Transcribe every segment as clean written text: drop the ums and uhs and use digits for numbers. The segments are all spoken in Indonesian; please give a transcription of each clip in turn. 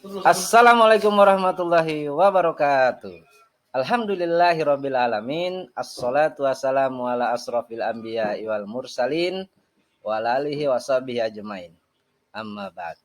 Assalamualaikum warahmatullahi wabarakatuh. Alhamdulillahirabbil alamin. Assalatu wassalamu ala asrofil anbiya wal mursalin wa ala alihi washabihi ajmain. Amma ba'd.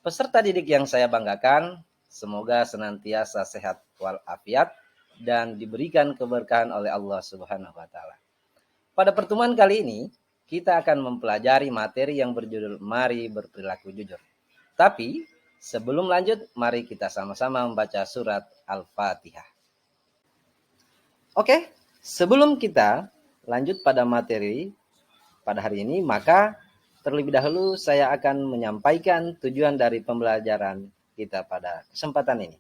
Peserta didik yang saya banggakan, semoga senantiasa sehat walafiat dan diberikan keberkahan oleh Allah Subhanahu wa taala. Pada pertemuan kali ini, kita akan mempelajari materi yang berjudul Mari Berperilaku Jujur. Tapi, sebelum lanjut, mari kita sama-sama membaca surat Al-Fatihah. Oke, sebelum kita lanjut pada materi pada hari ini, maka terlebih dahulu saya akan menyampaikan tujuan dari pembelajaran kita pada kesempatan ini.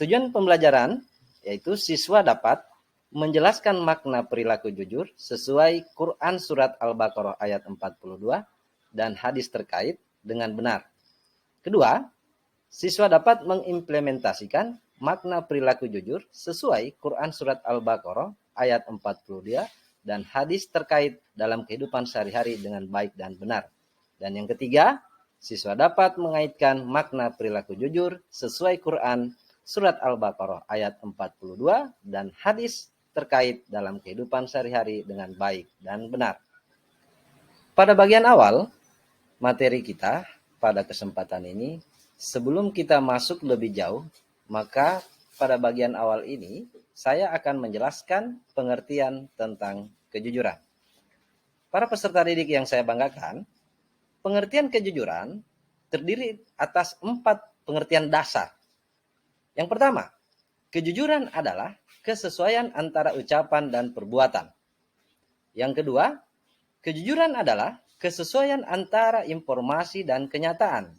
Tujuan pembelajaran yaitu siswa dapat menjelaskan makna perilaku jujur sesuai Quran Surat Al-Baqarah ayat 42 dan hadis terkait dengan benar. Kedua, siswa dapat mengimplementasikan makna perilaku jujur sesuai Quran Surat Al-Baqarah ayat 42 dan hadis terkait dalam kehidupan sehari-hari dengan baik dan benar. Dan yang ketiga, siswa dapat mengaitkan makna perilaku jujur sesuai Quran Surat Al-Baqarah ayat 42 dan hadis terkait dalam kehidupan sehari-hari dengan baik dan benar. Pada bagian awal materi kita pada kesempatan ini, sebelum kita masuk lebih jauh, maka pada bagian awal ini saya akan menjelaskan pengertian tentang kejujuran. Para peserta didik yang saya banggakan, pengertian kejujuran terdiri atas 4 pengertian dasar. Yang pertama, kejujuran adalah kesesuaian antara ucapan dan perbuatan. Yang kedua, kejujuran adalah kesesuaian antara informasi dan kenyataan.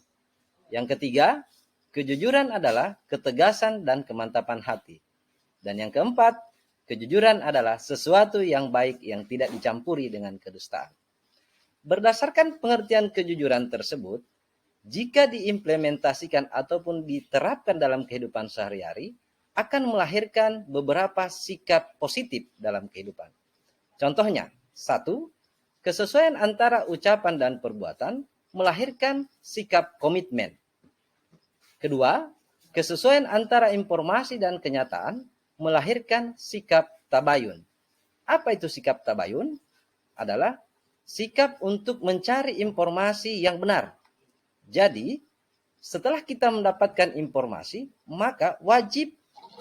Yang ketiga, kejujuran adalah ketegasan dan kemantapan hati. Dan yang keempat, kejujuran adalah sesuatu yang baik yang tidak dicampuri dengan kedustaan. Berdasarkan pengertian kejujuran tersebut, jika diimplementasikan ataupun diterapkan dalam kehidupan sehari-hari, akan melahirkan beberapa sikap positif dalam kehidupan. Contohnya, 1. Kesesuaian antara ucapan dan perbuatan melahirkan sikap komitmen. Kedua, kesesuaian antara informasi dan kenyataan melahirkan sikap tabayun. Apa itu sikap tabayun? Adalah sikap untuk mencari informasi yang benar. Jadi, setelah kita mendapatkan informasi, maka wajib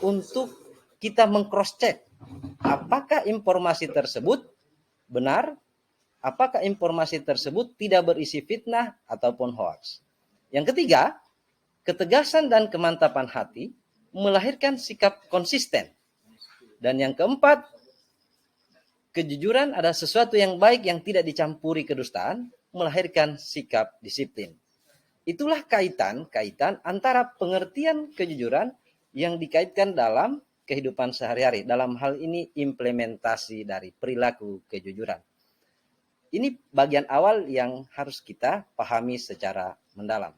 untuk kita meng-cross-check apakah informasi tersebut benar, apakah informasi tersebut tidak berisi fitnah ataupun hoaks. Yang ketiga, ketegasan dan kemantapan hati melahirkan sikap konsisten. Dan yang keempat, kejujuran adalah sesuatu yang baik yang tidak dicampuri kedustaan, melahirkan sikap disiplin. Itulah kaitan antara pengertian kejujuran yang dikaitkan dalam kehidupan sehari-hari. Dalam hal ini implementasi dari perilaku kejujuran. Ini bagian awal yang harus kita pahami secara mendalam.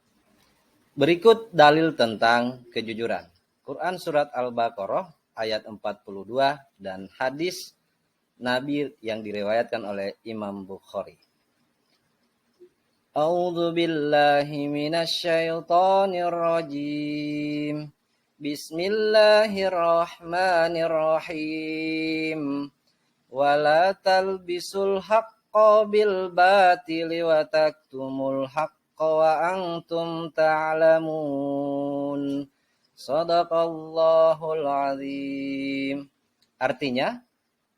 Berikut dalil tentang kejujuran. Quran Surat Al-Baqarah ayat 42 dan hadis Nabi yang diriwayatkan oleh Imam Bukhari. A'udzu billahi minasyaitonir rajim. Bismillahirrahmanirrahim. Wala talbisul haqqa bil batili wa taktumul haqqa wa antum ta'lamun. Shadaqallahul azim. Artinya,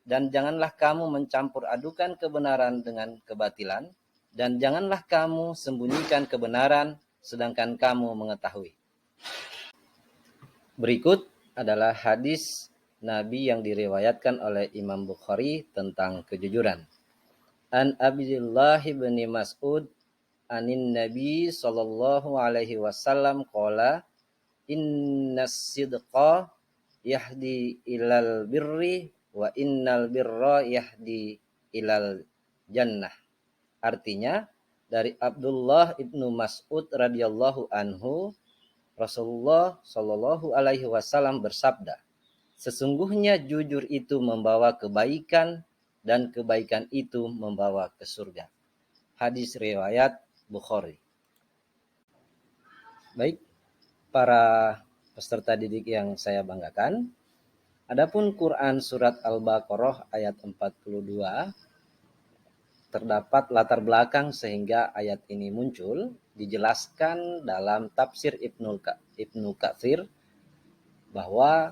dan janganlah kamu mencampur adukan kebenaran dengan kebatilan, dan janganlah kamu sembunyikan kebenaran sedangkan kamu mengetahui. Berikut adalah hadis Nabi yang diriwayatkan oleh Imam Bukhari tentang kejujuran. An Abdullah bin Mas'ud anin Nabi sallallahu alaihi wasallam qala innas sidqa yahdi ilal birri wa innal birra yahdi ilal jannah. Artinya, dari Abdullah ibnu Mas'ud radhiyallahu anhu, Rasulullah Shallallahu alaihi wasallam bersabda, sesungguhnya jujur itu membawa kebaikan dan kebaikan itu membawa ke surga. Hadis riwayat Bukhari. Baik, para peserta didik yang saya banggakan, adapun Quran surat Al-Baqarah ayat 42 terdapat latar belakang sehingga ayat ini muncul, dijelaskan dalam tafsir Ibnu Katsir bahwa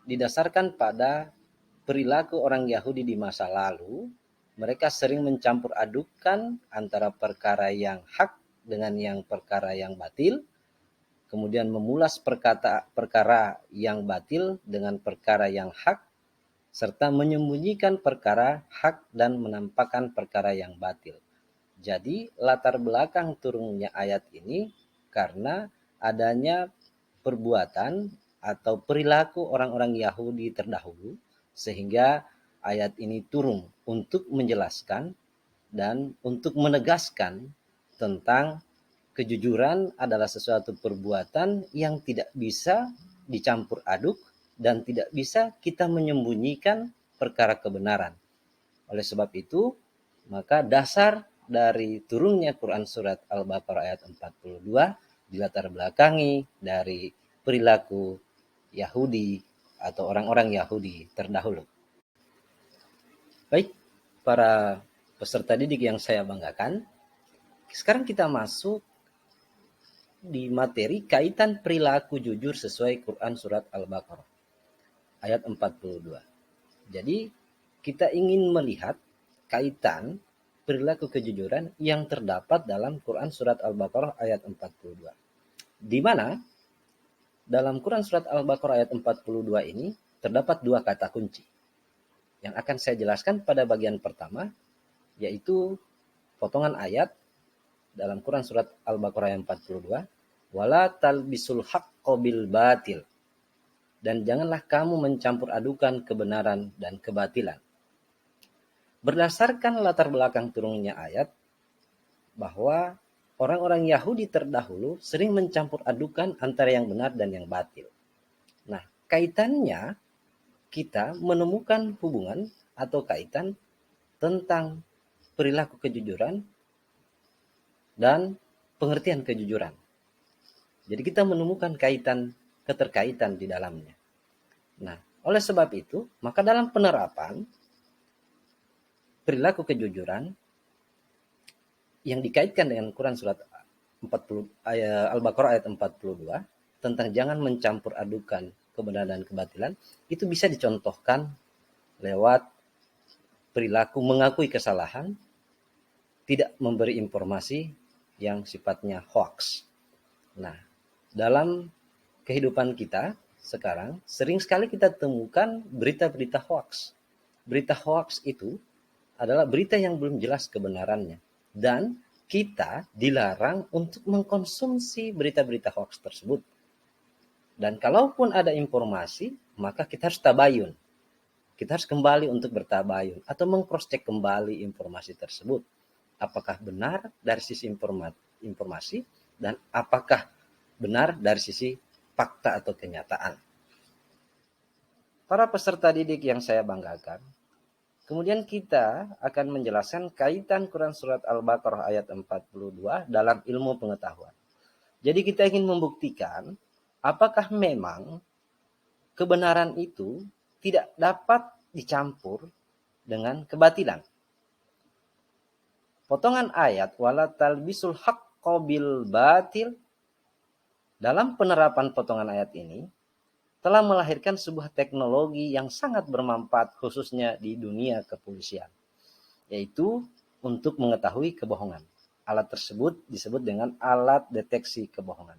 didasarkan pada perilaku orang Yahudi di masa lalu, mereka sering mencampur adukan antara perkara yang hak dengan yang perkara yang batil, kemudian memulas perkara yang batil dengan perkara yang hak, serta menyembunyikan perkara hak dan menampakkan perkara yang batil. Jadi latar belakang turunnya ayat ini karena adanya perbuatan atau perilaku orang-orang Yahudi terdahulu, sehingga ayat ini turun untuk menjelaskan dan untuk menegaskan tentang kejujuran adalah sesuatu perbuatan yang tidak bisa dicampur aduk dan tidak bisa kita menyembunyikan perkara kebenaran. Oleh sebab itu, maka dasar dari turunnya Quran surat Al-Baqarah ayat 42 dilatar belakangi dari perilaku Yahudi atau orang-orang Yahudi terdahulu. Baik, para peserta didik yang saya banggakan, sekarang kita masuk di materi kaitan perilaku jujur sesuai Quran surat Al-Baqarah ayat 42. Jadi kita ingin melihat kaitan perilaku kejujuran yang terdapat dalam Quran surat Al-Baqarah ayat 42. Di mana dalam Quran surat Al-Baqarah ayat 42 ini terdapat dua kata kunci yang akan saya jelaskan pada bagian pertama, yaitu potongan ayat dalam Quran surat Al-Baqarah ayat 42, wala talbisul haqqo bil batil, dan janganlah kamu mencampur adukan kebenaran dan kebatilan. Berdasarkan latar belakang turunnya ayat, bahwa orang-orang Yahudi terdahulu sering mencampur adukan antara yang benar dan yang batil. Nah, kaitannya kita menemukan hubungan atau kaitan tentang perilaku kejujuran dan pengertian kejujuran. Jadi kita menemukan keterkaitan di dalamnya. Nah, oleh sebab itu, maka dalam penerapan perilaku kejujuran yang dikaitkan dengan Quran surat 40 Al-Baqarah ayat 42 tentang jangan mencampur adukan kebenaran dan kebatilan, itu bisa dicontohkan lewat perilaku mengakui kesalahan, tidak memberi informasi yang sifatnya hoax. Nah, dalam kehidupan kita sekarang sering sekali kita temukan berita-berita hoax. Berita hoax itu adalah berita yang belum jelas kebenarannya, dan kita dilarang untuk mengkonsumsi berita-berita hoax tersebut. Dan kalaupun ada informasi, maka kita harus tabayun. Kita harus kembali untuk bertabayun atau meng-cross-check kembali informasi tersebut. Apakah benar dari sisi informasi dan apakah benar dari sisi fakta atau kenyataan. Para peserta didik yang saya banggakan, kemudian kita akan menjelaskan kaitan Quran surat Al-Baqarah ayat 42 dalam ilmu pengetahuan. Jadi kita ingin membuktikan apakah memang kebenaran itu tidak dapat dicampur dengan kebatilan. Potongan ayat wala talbisul haqqo bil batil, dalam penerapan potongan ayat ini telah melahirkan sebuah teknologi yang sangat bermanfaat khususnya di dunia kepolisian, yaitu untuk mengetahui kebohongan. Alat tersebut disebut dengan alat deteksi kebohongan.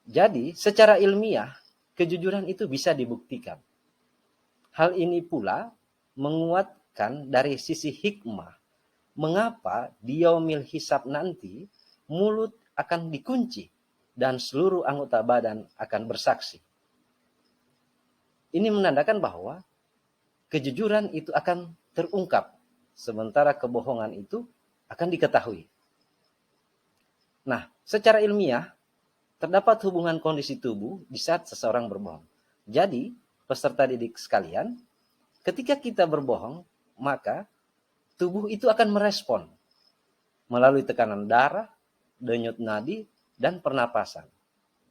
Jadi secara ilmiah kejujuran itu bisa dibuktikan. Hal ini pula menguatkan dari sisi hikmah mengapa di yaumil hisab nanti mulut akan dikunci dan seluruh anggota badan akan bersaksi. Ini menandakan bahwa kejujuran itu akan terungkap, sementara kebohongan itu akan diketahui. Nah, secara ilmiah, terdapat hubungan kondisi tubuh di saat seseorang berbohong. Jadi, peserta didik sekalian, ketika kita berbohong, maka tubuh itu akan merespon melalui tekanan darah, denyut nadi, dan pernapasan.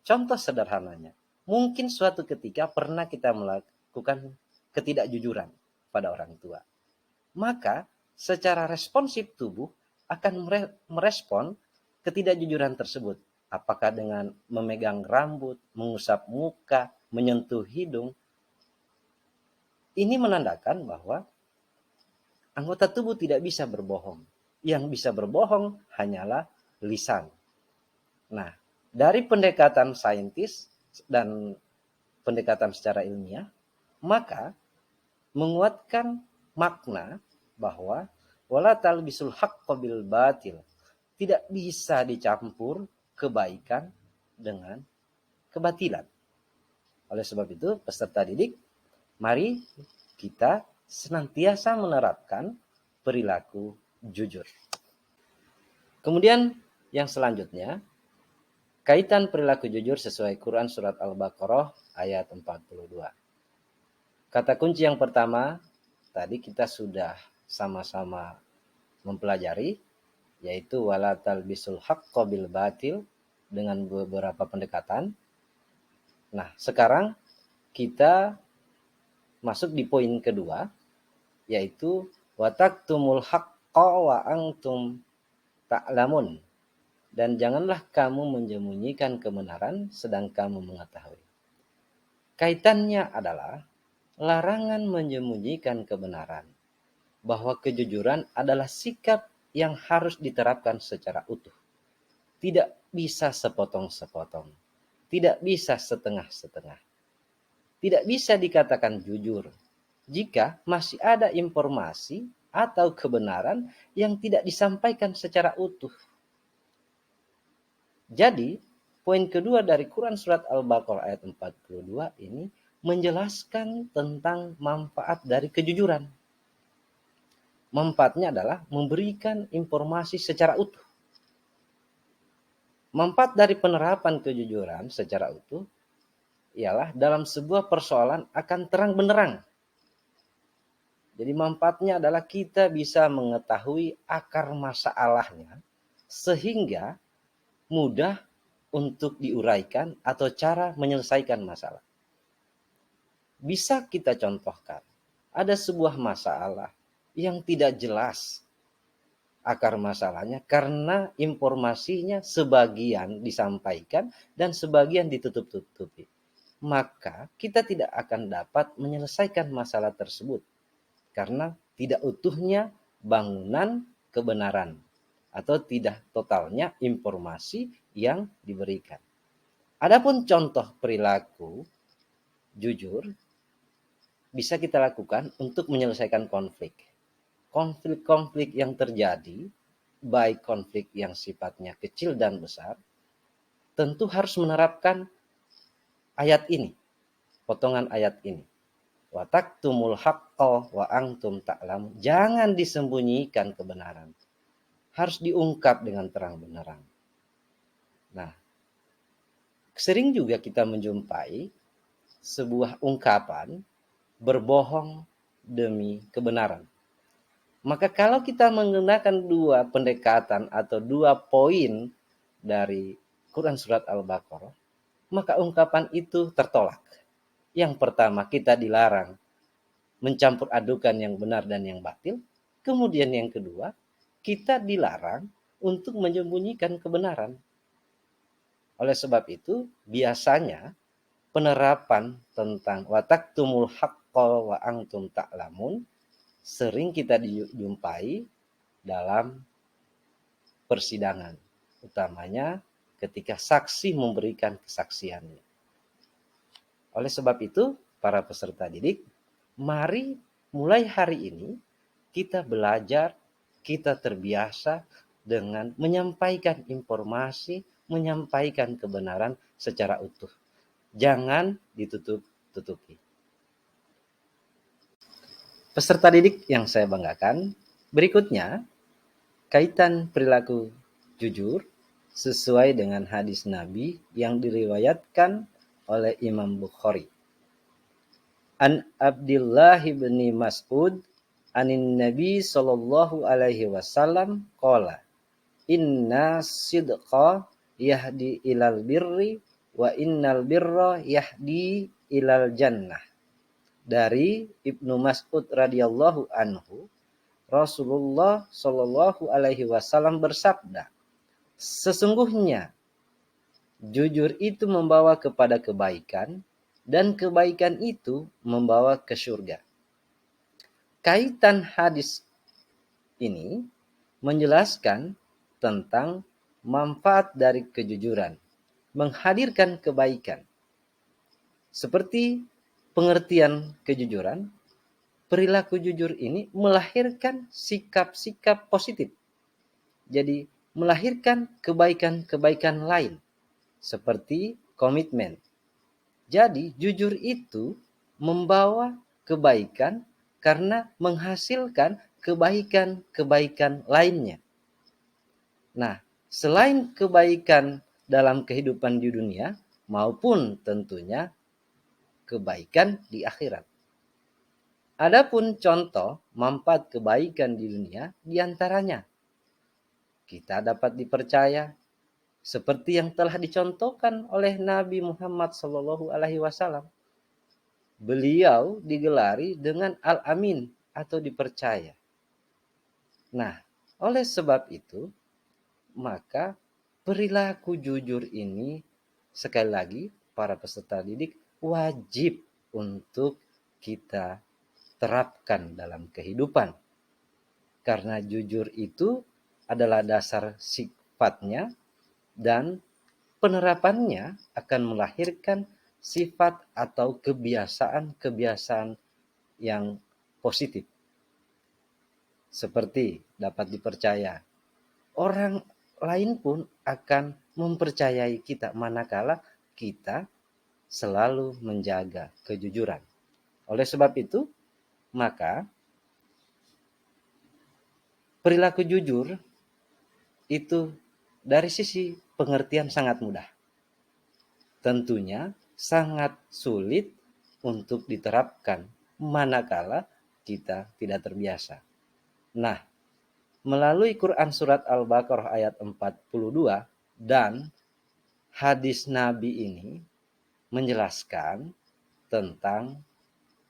Contoh sederhananya, mungkin suatu ketika pernah kita melakukan ketidakjujuran pada orang tua. Maka secara responsif tubuh akan merespon ketidakjujuran tersebut. Apakah dengan memegang rambut, mengusap muka, menyentuh hidung. Ini menandakan bahwa anggota tubuh tidak bisa berbohong. Yang bisa berbohong hanyalah lisan. Nah, dari pendekatan saintis dan pendekatan secara ilmiah, maka menguatkan makna bahwa wala talbisul haqqo bil batil, tidak bisa dicampur kebaikan dengan kebatilan. Oleh sebab itu, peserta didik, mari kita senantiasa menerapkan perilaku jujur. Kemudian yang selanjutnya, kaitan perilaku jujur sesuai Quran surat Al-Baqarah ayat 42. Kata kunci yang pertama, tadi kita sudah sama-sama mempelajari, yaitu wala talbisul haqqo bil batil dengan beberapa pendekatan. Nah, sekarang kita masuk di poin kedua, yaitu wataktumul haqqo wa antum ta'lamun. Dan janganlah kamu menyembunyikan kebenaran sedang kamu mengetahui. Kaitannya adalah larangan menyembunyikan kebenaran. Bahwa kejujuran adalah sikap yang harus diterapkan secara utuh. Tidak bisa sepotong-sepotong. Tidak bisa setengah-setengah. Tidak bisa dikatakan jujur jika masih ada informasi atau kebenaran yang tidak disampaikan secara utuh. Jadi, poin kedua dari Quran surat Al-Baqarah ayat 42 ini menjelaskan tentang manfaat dari kejujuran. Manfaatnya adalah memberikan informasi secara utuh. Manfaat dari penerapan kejujuran secara utuh ialah dalam sebuah persoalan akan terang benderang. Jadi manfaatnya adalah kita bisa mengetahui akar masalahnya sehingga mudah untuk diuraikan atau cara menyelesaikan masalah. Bisa kita contohkan, ada sebuah masalah yang tidak jelas akar masalahnya karena informasinya sebagian disampaikan dan sebagian ditutup-tutupi. Maka kita tidak akan dapat menyelesaikan masalah tersebut karena tidak utuhnya bangunan kebenaran atau tidak totalnya informasi yang diberikan. Adapun contoh perilaku jujur bisa kita lakukan untuk menyelesaikan konflik. Konflik-konflik yang terjadi, baik konflik yang sifatnya kecil dan besar, tentu harus menerapkan ayat ini, potongan ayat ini. Wa taktumul haqqo wa antum ta'lam. Jangan disembunyikan kebenaran. Harus diungkap dengan terang benderang. Nah, sering juga kita menjumpai sebuah ungkapan berbohong demi kebenaran. Maka kalau kita menggunakan dua pendekatan atau dua poin dari Quran surat Al-Baqarah, maka ungkapan itu tertolak. Yang pertama, kita dilarang mencampur adukan yang benar dan yang batil. Kemudian yang kedua, kita dilarang untuk menyembunyikan kebenaran. Oleh sebab itu, biasanya penerapan tentang wataktumul haqqo wa antum ta'lamun sering kita dijumpai dalam persidangan, utamanya ketika saksi memberikan kesaksiannya. Oleh sebab itu, para peserta didik, mari mulai hari ini kita belajar, kita terbiasa dengan menyampaikan informasi, menyampaikan kebenaran secara utuh. Jangan ditutup-tutupi. Peserta didik yang saya banggakan, berikutnya kaitan perilaku jujur sesuai dengan hadis Nabi yang diriwayatkan oleh Imam Bukhari. An Abdullah bin Mas'ud anin Nabi sallallahu alaihi wasallam qala inna sidqa yahdi ilal birri wa innal birra yahdi ilal jannah. Dari Ibnu Mas'ud radhiyallahu anhu, Rasulullah Shallallahu alaihi wasallam bersabda, sesungguhnya jujur itu membawa kepada kebaikan dan kebaikan itu membawa ke surga. Kaitan hadis ini menjelaskan tentang manfaat dari kejujuran, menghadirkan kebaikan. Seperti pengertian kejujuran, perilaku jujur ini melahirkan sikap-sikap positif. Jadi melahirkan kebaikan-kebaikan lain seperti komitmen. Jadi jujur itu membawa kebaikan karena menghasilkan kebaikan-kebaikan lainnya. Nah, selain kebaikan dalam kehidupan di dunia maupun tentunya kebaikan di akhirat. Adapun contoh manfaat kebaikan di dunia diantaranya kita dapat dipercaya seperti yang telah dicontohkan oleh Nabi Muhammad SAW. Beliau digelari dengan Al-Amin atau dipercaya. Nah, oleh sebab itu, maka perilaku jujur ini sekali lagi para peserta didik wajib untuk kita terapkan dalam kehidupan. Karena jujur itu adalah dasar sifatnya dan penerapannya akan melahirkan sifat atau kebiasaan-kebiasaan yang positif. Seperti dapat dipercaya, orang lain pun akan mempercayai kita manakala kita selalu menjaga kejujuran. Oleh sebab itu, maka perilaku jujur itu dari sisi pengertian sangat mudah. Tentunya sangat sulit untuk diterapkan manakala kita tidak terbiasa. Nah, melalui Quran Surat Al-Baqarah ayat 42 dan hadis Nabi ini menjelaskan tentang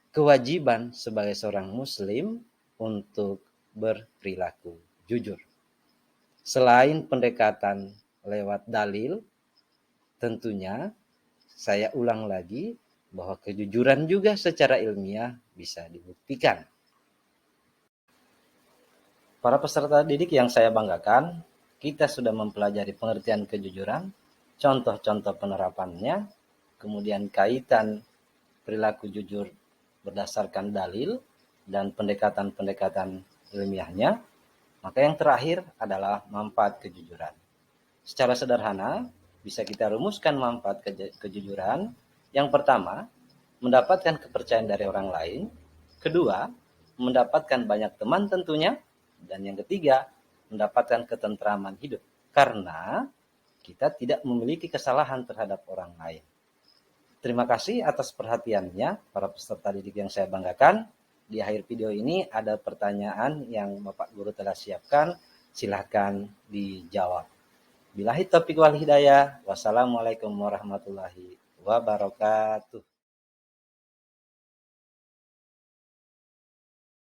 kewajiban sebagai seorang muslim untuk berperilaku jujur. Selain pendekatan lewat dalil, tentunya saya ulang lagi bahwa kejujuran juga secara ilmiah bisa dibuktikan. Para peserta didik yang saya banggakan, kita sudah mempelajari pengertian kejujuran, contoh-contoh penerapannya, kemudian kaitan perilaku jujur berdasarkan dalil, dan pendekatan-pendekatan ilmiahnya. Maka yang terakhir adalah manfaat kejujuran. Secara sederhana, bisa kita rumuskan manfaat kejujuran. Yang pertama, mendapatkan kepercayaan dari orang lain. Kedua, mendapatkan banyak teman tentunya. Dan yang ketiga, mendapatkan ketentraman hidup. Karena kita tidak memiliki kesalahan terhadap orang lain. Terima kasih atas perhatiannya para peserta didik yang saya banggakan. Di akhir video ini ada pertanyaan yang Bapak Guru telah siapkan. Silakan dijawab. Billahi taufiq wal hidayah. Wassalamualaikum warahmatullahi wabarakatuh.